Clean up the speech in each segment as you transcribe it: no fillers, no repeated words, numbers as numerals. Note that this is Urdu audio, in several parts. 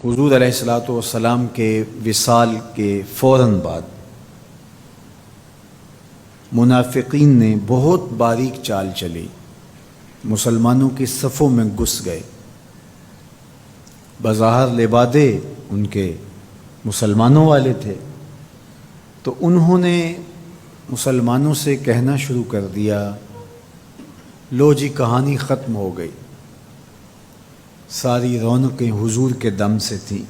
حضور علیہ الصلوۃ والسلام کے وصال کے فوراً بعد منافقین نے بہت باریک چال چلی، مسلمانوں کی صفوں میں گھس گئے۔ بظاہر لبادے ان کے مسلمانوں والے تھے، تو انہوں نے مسلمانوں سے کہنا شروع کر دیا، لو جی کہانی ختم ہو گئی، ساری رونقیں حضور کے دم سے تھیں،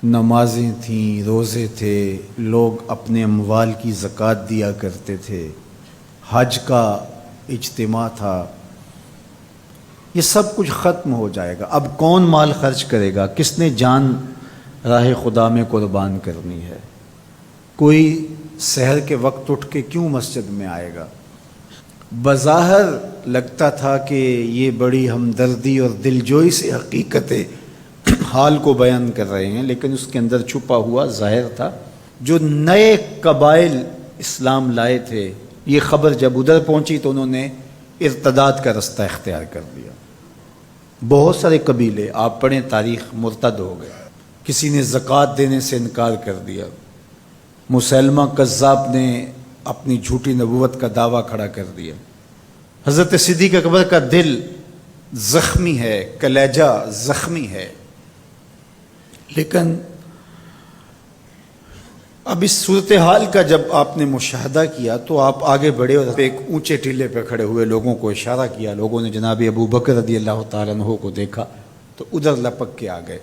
نمازیں تھیں، روزے تھے، لوگ اپنے اموال کی زکوٰۃ دیا کرتے تھے، حج کا اجتماع تھا، یہ سب کچھ ختم ہو جائے گا۔ اب کون مال خرچ کرے گا؟ کس نے جان راہ خدا میں قربان کرنی ہے؟ کوئی سحر کے وقت اٹھ کے کیوں مسجد میں آئے گا؟ بظاہر لگتا تھا کہ یہ بڑی ہمدردی اور دلجوئی سے حقیقت حال کو بیان کر رہے ہیں، لیکن اس کے اندر چھپا ہوا ظاہر تھا۔ جو نئے قبائل اسلام لائے تھے، یہ خبر جب ادھر پہنچی تو انہوں نے ارتداد کا رستہ اختیار کر دیا۔ بہت سارے قبیلے، آپ پڑھیں تاریخ، مرتد ہو گئے۔ کسی نے زکوٰۃ دینے سے انکار کر دیا، مسیلمہ کذاب نے اپنی جھوٹی نبوت کا دعویٰ کھڑا کر دیا۔ حضرت صدیق اکبر کا دل زخمی ہے، کلیجہ زخمی ہے، لیکن اب اس صورتحال کا جب آپ نے مشاہدہ کیا تو آپ آگے بڑھے اور ایک اونچے ٹیلے پہ کھڑے ہوئے لوگوں کو اشارہ کیا۔ لوگوں نے جناب ابو بکر رضی اللہ تعالیٰ عنہ کو دیکھا تو ادھر لپک کے آ گئے۔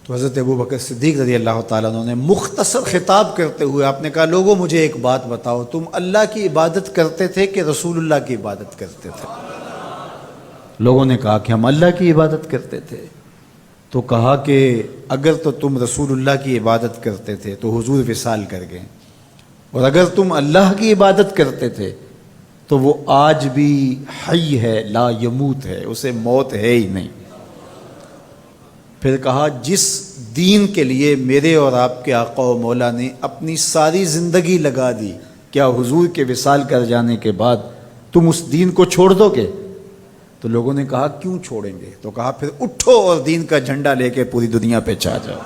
تو حضرت ابو بکر صدیق رضی اللہ تعالیٰ عنہ نے مختصر خطاب کرتے ہوئے آپ نے کہا، لوگوں مجھے ایک بات بتاؤ، تم اللہ کی عبادت کرتے تھے کہ رسول اللہ کی عبادت کرتے تھے؟ لوگوں نے کہا کہ ہم اللہ کی عبادت کرتے تھے۔ تو کہا کہ اگر تو تم رسول اللہ کی عبادت کرتے تھے تو حضور وصال کر گئے، اور اگر تم اللہ کی عبادت کرتے تھے تو وہ آج بھی حی ہے، لا یموت ہے، اسے موت ہے ہی نہیں۔ پھر کہا، جس دین کے لیے میرے اور آپ کے آقا و مولا نے اپنی ساری زندگی لگا دی، کیا حضور کے وصال کر جانے کے بعد تم اس دین کو چھوڑ دو گے؟ تو لوگوں نے کہا، کیوں چھوڑیں گے؟ تو کہا، پھر اٹھو اور دین کا جھنڈا لے کے پوری دنیا پہ چھا جاؤ۔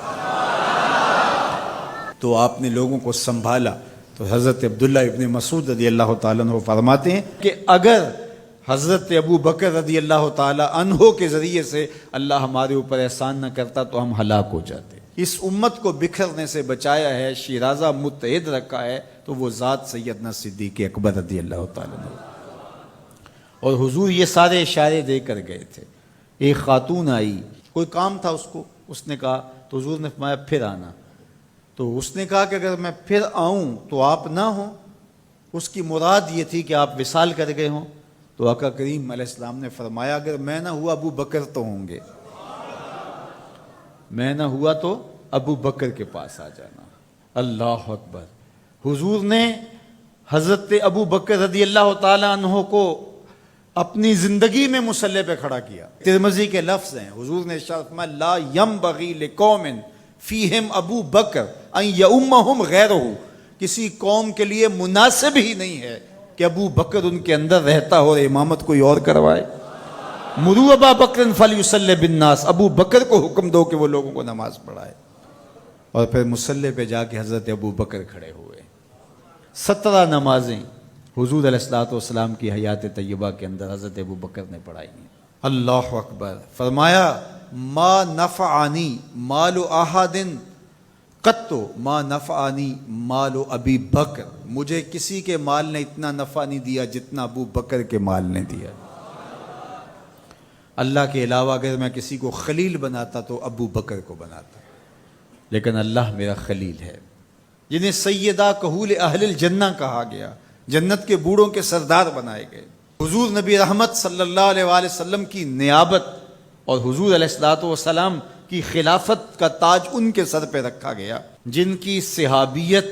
تو آپ نے لوگوں کو سنبھالا۔ تو حضرت عبداللہ ابن مسعود رضی اللہ تعالیٰ عنہ فرماتے ہیں کہ اگر حضرت ابو بکر رضی اللہ تعالیٰ عنہ کے ذریعے سے اللہ ہمارے اوپر احسان نہ کرتا تو ہم ہلاک ہو جاتے۔ اس امت کو بکھرنے سے بچایا ہے، شیرازہ متحد رکھا ہے، تو وہ ذات سیدنا صدیق اکبر رضی اللہ تعالیٰ عنہ۔ اور حضور یہ سارے اشارے دے کر گئے تھے۔ ایک خاتون آئی، کوئی کام تھا اس کو، اس نے کہا، تو حضور نے فرمایا پھر آنا۔ تو اس نے کہا کہ اگر میں پھر آؤں تو آپ نہ ہوں۔ اس کی مراد یہ تھی کہ آپ وصال کر گئے ہوں۔ تو آقا کریم علیہ السلام نے فرمایا، اگر میں نہ ہوا ابو بکر تو ہوں گے، میں نہ ہوا تو ابو بکر کے پاس آ جانا۔ اللہ اکبر۔ حضور نے حضرت ابو بکر رضی اللہ تعالیٰ عنہ کو اپنی زندگی میں مصلی پہ کھڑا کیا۔ ترمذی کے لفظ ہیں، حضور نے ارشاد فرمایا، لا ینبغی لقوم فیہم ابو بکر ان یؤمہم غیرہ، کسی قوم کے لیے مناسب ہی نہیں ہے کہ ابو بکر ان کے اندر رہتا ہو اور امامت کوئی اور کروائے۔ مروا ابا بکر فلیصلی بالناس، ابو بکر کو حکم دو کہ وہ لوگوں کو نماز پڑھائے۔ اور پھر مصلی پہ جا کے حضرت ابو بکر کھڑے ہوئے۔ 17 نمازیں حضور علیہ الصلوۃ والسلام کی حیات طیبہ کے اندر حضرت ابو بکر نے پڑھائی ہیں۔ اللہ اکبر۔ فرمایا، ما نفعنی مال احد قط ما نفعنی مال ابی بکر، مجھے کسی کے مال نے اتنا نفع نہیں دیا جتنا ابو بکر کے مال نے دیا۔ اللہ کے علاوہ اگر میں کسی کو خلیل بناتا تو ابو بکر کو بناتا، لیکن اللہ میرا خلیل ہے، جنہیں سیدہ کہول اہل الجنہ کہا گیا، جنت کے بوڑھوں کے سردار بنائے گئے۔ حضور نبی رحمت صلی اللہ علیہ وآلہ وسلم کی نیابت اور حضور علیہ الصلوۃ والسلام کی خلافت کا تاج ان کے سر پہ رکھا گیا، جن کی صحابیت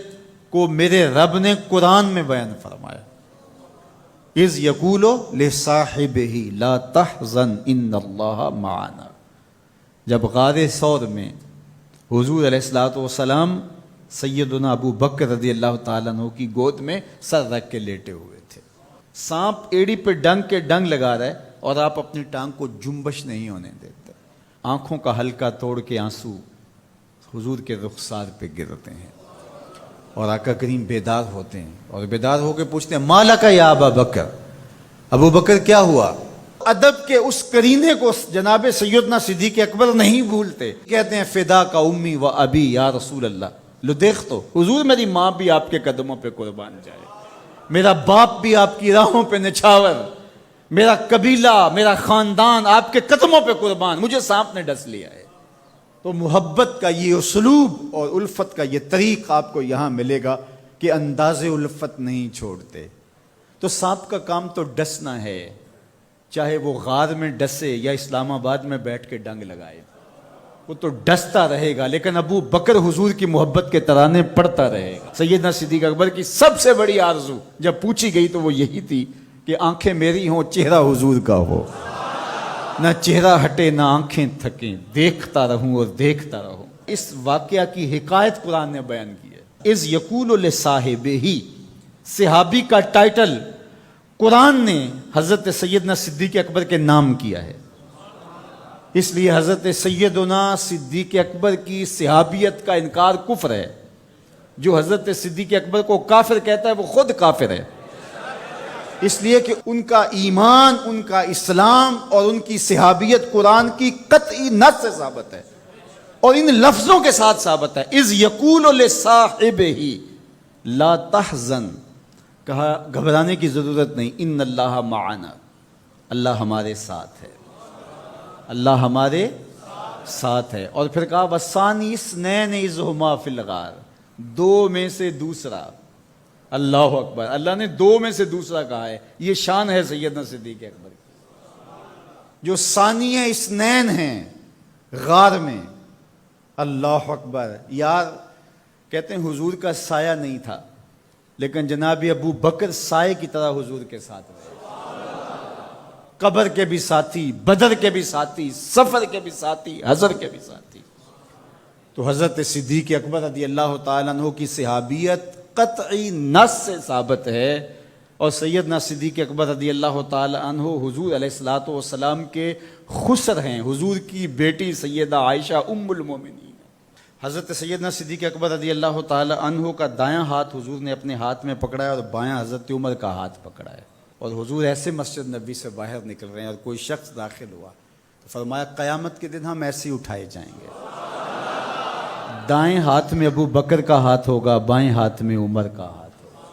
کو میرے رب نے قرآن میں بیان فرمایا، اذ یقول لصاحبہ لا تحزن ان اللہ معنا۔ جب غار ثور میں حضور علیہ الصلوۃ والسلام سیدنا ابو بکر رضی اللہ تعالیٰ عنہ کی گود میں سر رکھ کے لیٹے ہوئے تھے، سانپ ایڑی پہ ڈنگ کے ڈنگ لگا رہا ہے اور آپ اپنی ٹانگ کو جنبش نہیں ہونے دیتے۔ آنکھوں کا حلقہ توڑ کے آنسو حضور کے رخسار پہ گرتے ہیں، اور آقا کریم بیدار ہوتے ہیں، اور بیدار ہو کے پوچھتے ہیں مالک یا ابا بکر، ابو بکر کیا ہوا؟ ادب کے اس قرینے کو جناب سیدنا صدیق اکبر نہیں بھولتے، کہتے ہیں فدا کا امی و ابی یا رسول اللہ، لو دیکھ تو حضور میری ماں بھی آپ کے قدموں پہ قربان جائے، میرا باپ بھی آپ کی راہوں پہ نچھاور، میرا قبیلہ میرا خاندان آپ کے قدموں پہ قربان، مجھے سانپ نے ڈس لیا ہے۔ تو محبت کا یہ اسلوب اور الفت کا یہ طریق آپ کو یہاں ملے گا کہ انداز الفت نہیں چھوڑتے۔ تو سانپ کا کام تو ڈسنا ہے، چاہے وہ غار میں ڈسے یا اسلام آباد میں بیٹھ کے ڈنگ لگائے، وہ تو ڈستا رہے گا، لیکن ابو بکر حضور کی محبت کے ترانے پڑھتا رہے گا۔ سیدنا صدیق اکبر کی سب سے بڑی آرزو جب پوچھی گئی تو وہ یہی تھی کہ آنکھیں میری ہوں، چہرہ حضور کا ہو، نہ چہرہ ہٹے نہ آنکھیں تھکیں، دیکھتا رہوں اور دیکھتا رہوں۔ اس واقعہ کی حکایت قرآن نے بیان کی ہے۔ اذ یقول لصاحبہ، صحابی کا ٹائٹل قرآن نے حضرت سیدنا صدیق اکبر کے نام کیا ہے، اس لیے حضرت سیدنا صدیق اکبر کی صحابیت کا انکار کفر ہے۔ جو حضرت صدیق اکبر کو کافر کہتا ہے وہ خود کافر ہے، اس لیے کہ ان کا ایمان، ان کا اسلام اور ان کی صحابیت قرآن کی قطعی نص سے ثابت ہے، اور ان لفظوں کے ساتھ ثابت ہے۔ اذ یقول لصاحبہ لا تحزن، کہا گھبرانے کی ضرورت نہیں، ان اللہ معنا، اللہ ہمارے ساتھ ہے، اللہ ہمارے ساتھ ہے۔ اور پھر کہا وَالثَّانِي اثْنَيْنِ اذْ هُمَا فِي الْغَارِ، دو میں سے دوسرا، اللہ اکبر، اللہ نے دو میں سے دوسرا کہا ہے، یہ شان ہے سیدنا صدیق اکبر کی، جو ثانیہ اثنین ہیں غار میں۔ اللہ اکبر، یار کہتے ہیں حضور کا سایہ نہیں تھا، لیکن جناب ابو بکر سائے کی طرح حضور کے ساتھ رہے، قبر کے بھی ساتھی، بدر کے بھی ساتھی، سفر کے بھی ساتھی، حضر کے بھی ساتھی۔ تو حضرت صدیق اکبر رضی اللہ تعالیٰ عنہ کی صحابیت قطعی نص سے ثابت ہے، اور سیدنا صدیق اکبر رضی اللہ تعالیٰ عنہ حضور علیہ الصلوۃ والسلام کے خسر ہیں، حضور کی بیٹی سیدہ عائشہ ام المومنین۔ حضرت سیدنا صدیق اکبر رضی اللہ تعالیٰ عنہ کا دایاں ہاتھ حضور نے اپنے ہاتھ میں پکڑا ہے، اور بایاں حضرت عمر کا ہاتھ پکڑا ہے، اور حضور ایسے مسجد نبی سے باہر نکل رہے ہیں، اور کوئی شخص داخل ہوا تو فرمایا قیامت کے دن ہم ایسے ہی اٹھائے جائیں گے، دائیں ہاتھ میں ابو بکر کا ہاتھ ہوگا، بائیں ہاتھ میں عمر کا ہاتھ ہوگا۔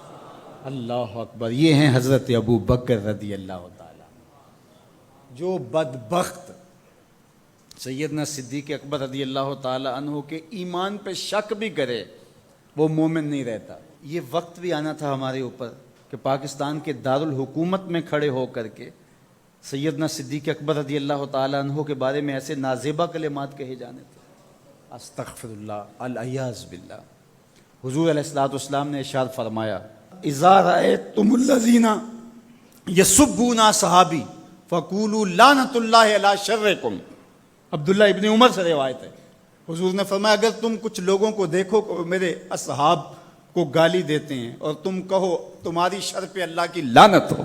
اللہ اکبر، یہ ہیں حضرت ابو بکر رضی اللہ تعالیٰ۔ جو بدبخت سیدنا صدیق اکبر رضی اللہ تعالیٰ عنہ کے ایمان پہ شک بھی کرے وہ مومن نہیں رہتا۔ یہ وقت بھی آنا تھا ہمارے اوپر کہ پاکستان کے دارالحکومت میں کھڑے ہو کر کے سیدنا صدیق اکبر رضی اللہ تعالیٰ عنہ کے بارے میں ایسے نازیبہ کلمات کہے جانے تھے، استغفر اللہ، العیاذ باللہ۔ حضور علیہ الصلوۃ والسلام نے ارشاد فرمایا اذا رأیتم الذین یسبون صحابی فقولوا لعنۃ اللہ علی شرکم۔ عبداللہ ابن عمر سے روایت ہے، حضور نے فرمایا اگر تم کچھ لوگوں کو دیکھو کہ میرے اصحاب کو گالی دیتے ہیں اور تم کہو تمہاری شر پہ اللہ کی لعنت ہو،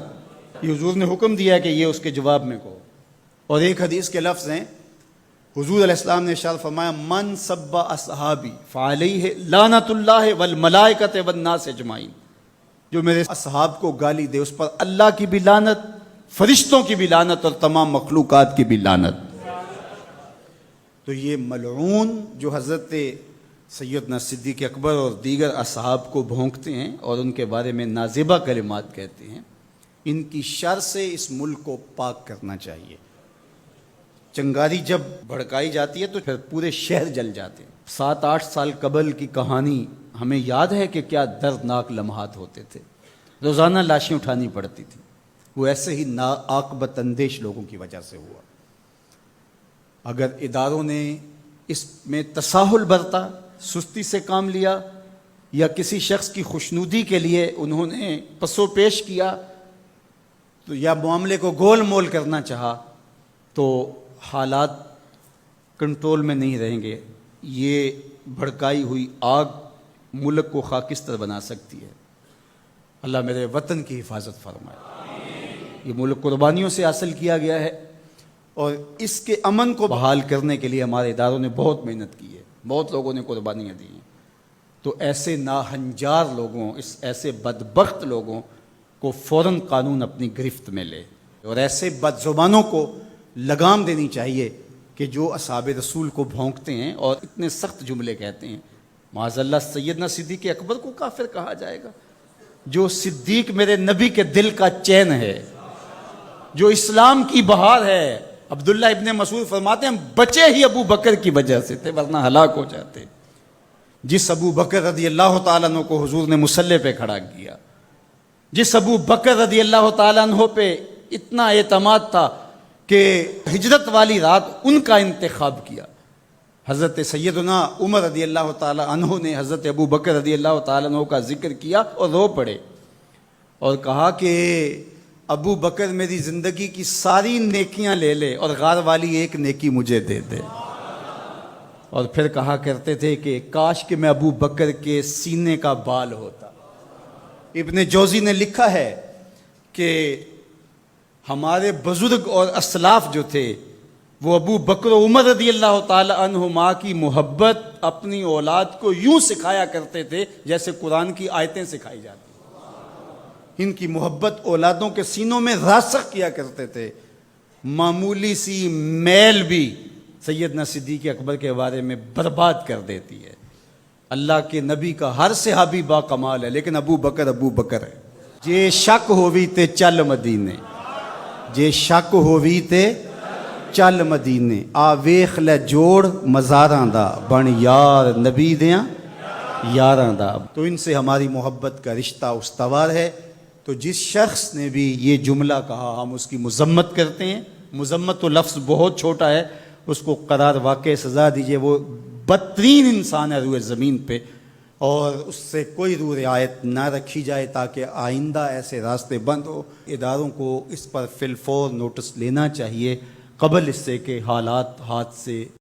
یہ حضور نے حکم دیا ہے کہ یہ اس کے جواب میں کہو۔ اور ایک حدیث کے لفظ ہیں، حضور علیہ السلام نے ارشاد فرمایا من سب اصحابی فعلیہ لعنت اللہ والملائکۃ والناس اجمعین، جو میرے اصحاب کو گالی دے اس پر اللہ کی بھی لعنت، فرشتوں کی بھی لعنت، اور تمام مخلوقات کی بھی لعنت۔ تو یہ ملعون جو حضرت سیدنا صدیق اکبر اور دیگر اصحاب کو بھونکتے ہیں اور ان کے بارے میں نازیبہ کلمات کہتے ہیں، ان کی شر سے اس ملک کو پاک کرنا چاہیے۔ چنگاری جب بھڑکائی جاتی ہے تو پھر پورے شہر جل جاتے ہیں۔ 7-8 سال قبل کی کہانی ہمیں یاد ہے کہ کیا دردناک لمحات ہوتے تھے، روزانہ لاشیں اٹھانی پڑتی تھیں، وہ ایسے ہی ناعاقبت اندیش لوگوں کی وجہ سے ہوا۔ اگر اداروں نے اس میں تساہل برتا، سستی سے کام لیا، یا کسی شخص کی خوشنودی کے لیے انہوں نے پس و پیش کیا تو یا معاملے کو گول مول کرنا چاہا تو حالات کنٹرول میں نہیں رہیں گے۔ یہ بھڑکائی ہوئی آگ ملک کو خاکستر بنا سکتی ہے۔ اللہ میرے وطن کی حفاظت فرمائے۔ یہ ملک قربانیوں سے حاصل کیا گیا ہے، اور اس کے امن کو بحال کرنے کے لیے ہمارے اداروں نے بہت محنت کی ہے، بہت لوگوں نے قربانیاں دی ہیں۔ تو ایسے ناہنجار لوگوں، ایسے بدبخت لوگوں کو فوراً قانون اپنی گرفت میں لے، اور ایسے بد زبانوں کو لگام دینی چاہیے کہ جو اصحاب رسول کو بھونکتے ہیں اور اتنے سخت جملے کہتے ہیں۔ معاذ اللہ سیدنا صدیق اکبر کو کافر کہا جائے گا؟ جو صدیق میرے نبی کے دل کا چین ہے، جو اسلام کی بہار ہے۔ عبداللہ ابن مسعود فرماتے ہیں ہم بچے ہی ابو بکر کی وجہ سے تھے، ورنہ ہلاک ہو جاتے۔ جس ابو بکر رضی اللہ تعالیٰ عنہ کو حضور نے مصلی پہ کھڑا کیا، جس ابو بکر رضی اللہ تعالیٰ عنہ پہ اتنا اعتماد تھا کہ ہجرت والی رات ان کا انتخاب کیا۔ حضرت سیدنا عمر رضی اللہ تعالیٰ عنہ نے حضرت ابو بکر رضی اللہ تعالیٰ عنہ کا ذکر کیا اور رو پڑے اور کہا کہ ابو بکر میری زندگی کی ساری نیکیاں لے لے اور غار والی ایک نیکی مجھے دے دے۔ اور پھر کہا کرتے تھے کہ کاش کہ میں ابو بکر کے سینے کا بال ہوتا۔ ابن جوزی نے لکھا ہے کہ ہمارے بزرگ اور اسلاف جو تھے وہ ابو بکر و عمر رضی اللہ تعالی عنہما کی محبت اپنی اولاد کو یوں سکھایا کرتے تھے جیسے قرآن کی آیتیں سکھائی جاتی۔ ان کی محبت اولادوں کے سینوں میں راسخ کیا کرتے تھے۔ معمولی سی میل بھی سیدنا صدیق اکبر کے بارے میں برباد کر دیتی ہے۔ اللہ کے نبی کا ہر صحابی با کمال ہے، لیکن ابو بکر ہے۔ جے شک ہووی تے چل مدینے، جے شک ہووی تے چل مدینے، آ ویخ لے جوڑ مزاراں دا، بن یار نبی دیاں یاراں دا۔ تو ان سے ہماری محبت کا رشتہ استوار ہے۔ تو جس شخص نے بھی یہ جملہ کہا ہم اس کی مذمت کرتے ہیں۔ مذمت تو لفظ بہت چھوٹا ہے، اس کو قرار واقع سزا دیجئے۔ وہ بدترین انسان ہے روئے زمین پہ، اور اس سے کوئی روح رعایت نہ رکھی جائے تاکہ آئندہ ایسے راستے بند ہو۔ اداروں کو اس پر فی الفور نوٹس لینا چاہیے قبل اس سے کہ حالات ہاتھ سے